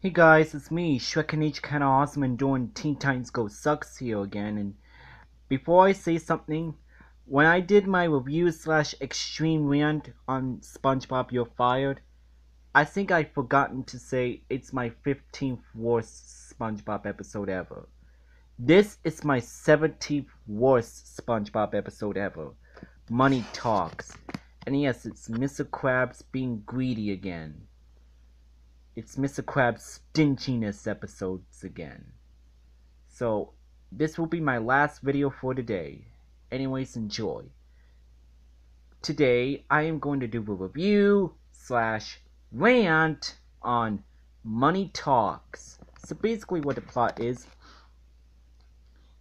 Hey guys, it's me, Shrek and H Kinda Awesome and doing Teen Titans Go Sucks here again. And before I say something, when I did my review slash extreme rant on SpongeBob You're Fired, I think I've forgotten to say it's my 15th worst SpongeBob episode ever. This is my 17th worst SpongeBob episode ever. Money Talks. And yes, it's Mr. Krabs being greedy again. It's Mr. Krabs' stinginess episodes again. So, this will be my last video for today. Anyways, enjoy. Today, I am going to do a review slash rant on Money Talks. So basically what the plot is,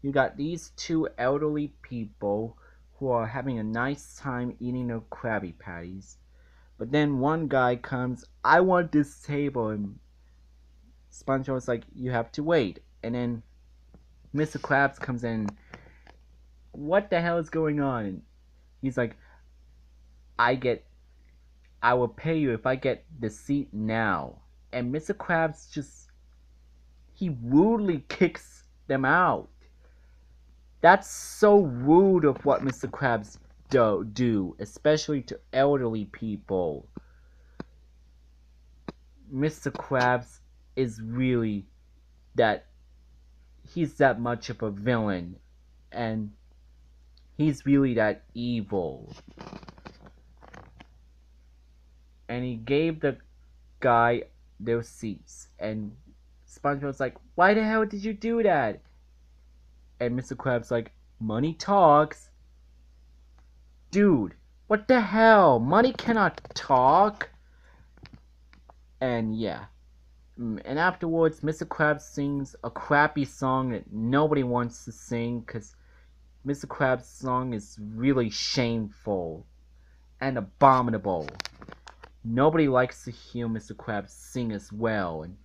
you got these two elderly people who are having a nice time eating their Krabby Patties. But then one guy comes, I want this table, and SpongeBob's like, you have to wait. And then Mr. Krabs comes in, what the hell is going on? He's like, I will pay you if I get the seat now. And Mr. Krabs he rudely kicks them out. That's so rude of what Mr. Krabs do, especially to elderly people. Mr. Krabs is really he's that much of a villain, and he's really that evil. And he gave the guy their seats, and SpongeBob's like, why the hell did you do that? And Mr. Krabs like, money talks. Dude, what the hell? Money cannot talk. And yeah. And afterwards, Mr. Krabs sings a crappy song that nobody wants to sing, because Mr. Krabs' song is really shameful and abominable. Nobody likes to hear Mr. Krabs sing as well, and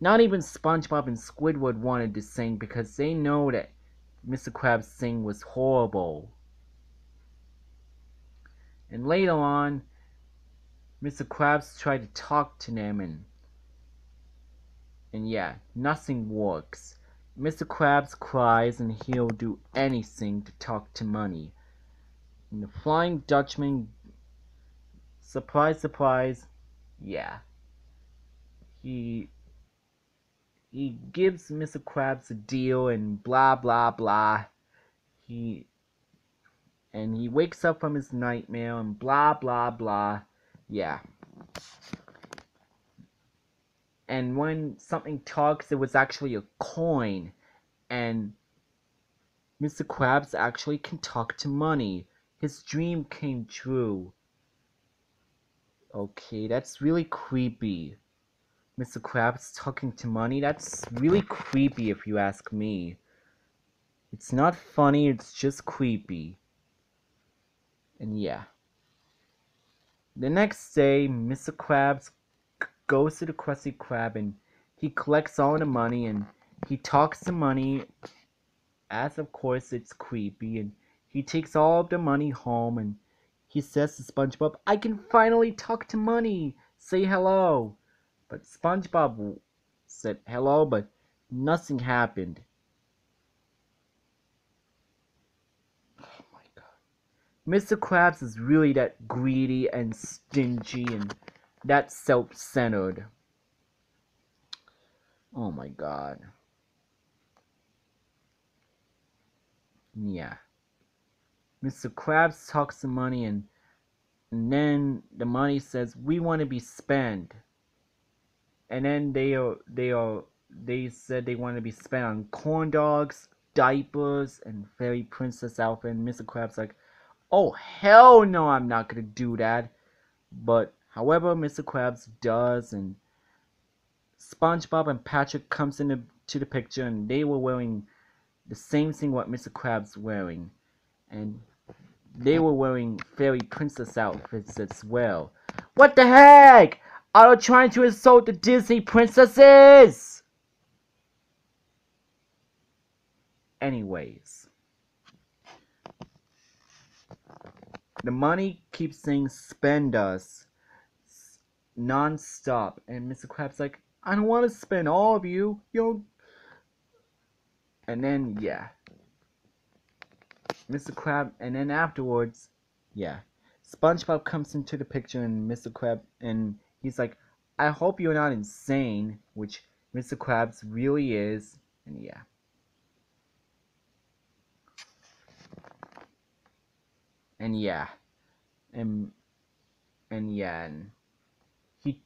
not even SpongeBob and Squidward wanted to sing because they know that Mr. Krabs' sing was horrible. And later on, Mr. Krabs tried to talk to them, and yeah, nothing works. Mr. Krabs cries and he'll do anything to talk to money. And the Flying Dutchman, surprise, surprise, yeah. He gives Mr. Krabs a deal and blah blah blah. He wakes up from his nightmare and blah blah blah. Yeah. And when something talks, it was actually a coin. And Mr. Krabs actually can talk to money. His dream came true. Okay, that's really creepy. Mr. Krabs talking to money? That's really creepy if you ask me. It's not funny, it's just creepy. And yeah. The next day, Mr. Krabs goes to the Krusty Krab and he collects all the money and he talks to money, as of course it's creepy, and he takes all of the money home and he says to SpongeBob, I can finally talk to money! Say hello! But SpongeBob said hello, but nothing happened. Oh my god. Mr. Krabs is really that greedy and stingy and that self-centered. Oh my god. Yeah. Mr. Krabs talks to money and then the money says we want to be spent. And then they said they want to be spent on corn dogs, diapers, and fairy princess outfit. And Mr. Krabs like, oh hell no, I'm not gonna do that. But however, Mr. Krabs does, and SpongeBob and Patrick comes into the picture, and they were wearing the same thing what Mr. Krabs wearing, and they were wearing fairy princess outfits as well. What the heck? Are you trying to insult the Disney princesses? Anyways, the money keeps saying spend us non-stop, and Mr. Krabs like, I don't want to spend all of you. And then, yeah. Mr. Krabs, and then afterwards, yeah. SpongeBob comes into the picture and Mr. Krabs, and he's like, I hope you're not insane, which Mr. Krabs really is, and yeah. And yeah. And, and yeah, and he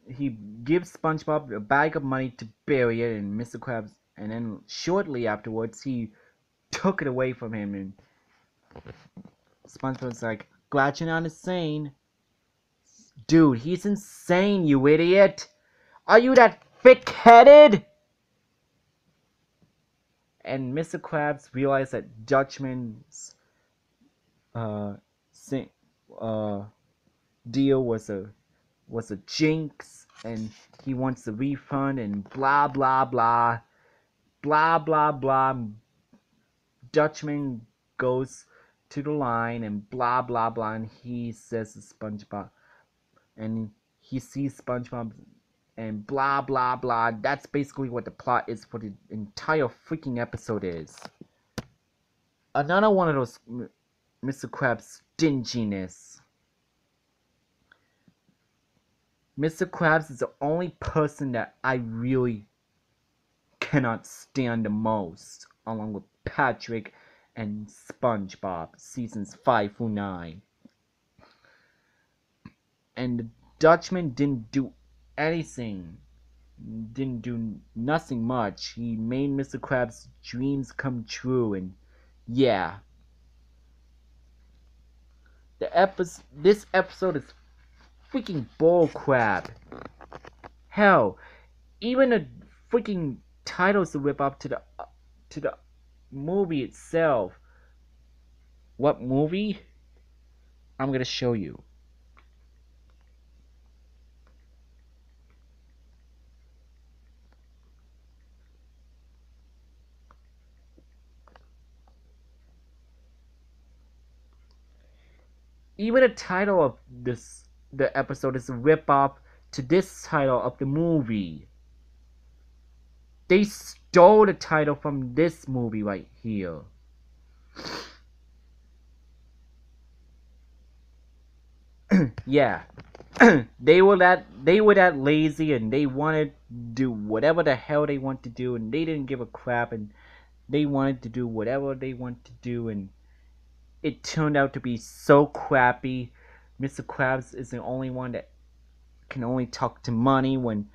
he gives SpongeBob a bag of money to bury it, and Mr. Krabs, and then shortly afterwards, he took it away from him, and SpongeBob's like, glad you're not insane. Dude, he's insane, you idiot! Are you that thick-headed? And Mr. Krabs realized that Dutchman's uh, sing, uh, deal was a jinx, and he wants a refund, and blah blah blah, blah blah blah. Dutchman goes to the line, and blah blah blah, and he says to SpongeBob, and he sees SpongeBob, and blah blah blah. That's basically what the plot is for the entire freaking episode is. Another one of those Mr. Krabs stinginess. Mr. Krabs is the only person that I really cannot stand the most, along with Patrick and SpongeBob, seasons 5 through 9. And the Dutchman didn't do anything, didn't do nothing much. He made Mr. Krabs' dreams come true, and yeah. This episode is freaking bullcrap. Hell, even the freaking titles to rip up to the movie itself. What movie? I'm gonna show you. Even the title of the episode is a rip off to this title of the movie. They stole the title from this movie right here. Yeah. they were that lazy, and they wanted to do whatever the hell they want to do, and they didn't give a crap, and they wanted to do whatever they want to do, and it turned out to be so crappy. Mr. Krabs is the only one that can only talk to money when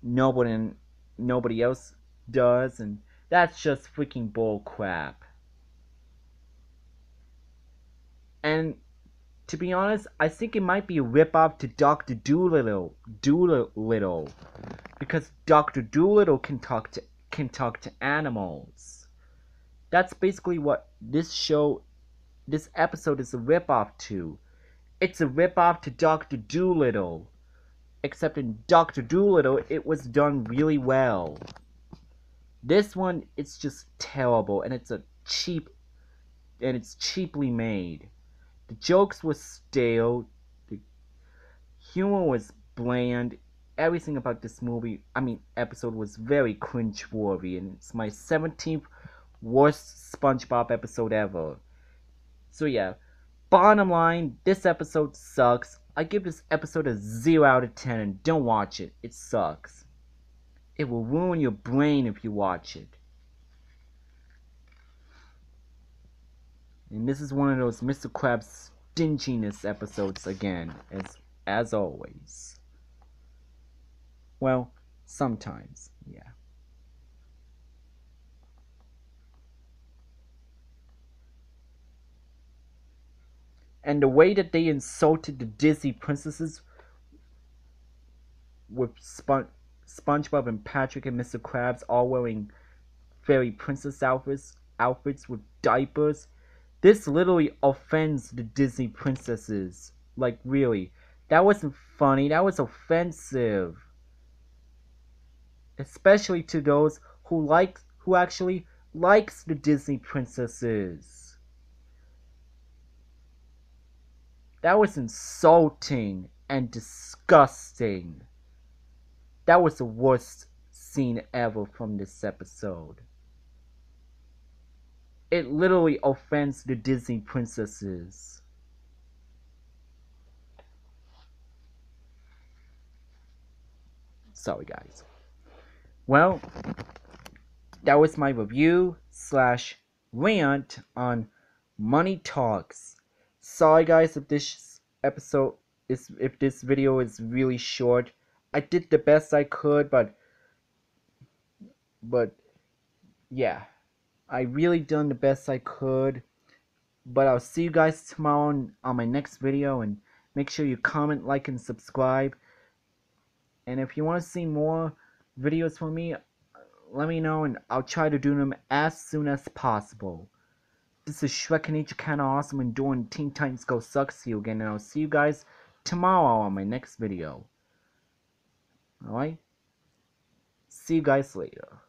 nobody else does, and that's just freaking bull crap. And to be honest, I think it might be a ripoff to Doctor Doolittle, because Doctor Doolittle can talk to animals. That's basically what this episode is a ripoff to. It's a ripoff to Doctor Doolittle. Except in Doctor Doolittle, it was done really well. This one, it's just terrible, and it's cheaply made. The jokes were stale, the humor was bland, everything about this episode was very cringe-worthy, and it's my 17th worst SpongeBob episode ever. So yeah, bottom line, this episode sucks. I give this episode a 0 out of 10 and don't watch it. It sucks. It will ruin your brain if you watch it. And this is one of those Mr. Krabs stinginess episodes again, as always. Well, sometimes, yeah. And the way that they insulted the Disney princesses with SpongeBob and Patrick and Mr. Krabs all wearing fairy princess outfits with diapers. This literally offends the Disney princesses. Like, really. That wasn't funny. That was offensive. Especially to those who actually likes the Disney princesses. That was insulting and disgusting. That was the worst scene ever from this episode. It literally offends the Disney princesses. Sorry, guys. Well, that was my review / rant on Money Talks. Sorry, guys, if this video is really short. I did the best I could, but yeah, I really done the best I could. But I'll see you guys tomorrow on my next video, and make sure you comment, like, and subscribe. And if you want to see more videos from me, let me know, and I'll try to do them as soon as possible. This is Shrek and Nature Kinda Awesome, and doing Teen Titans Go Sucks to you again, and I'll see you guys tomorrow on my next video. Alright? See you guys later.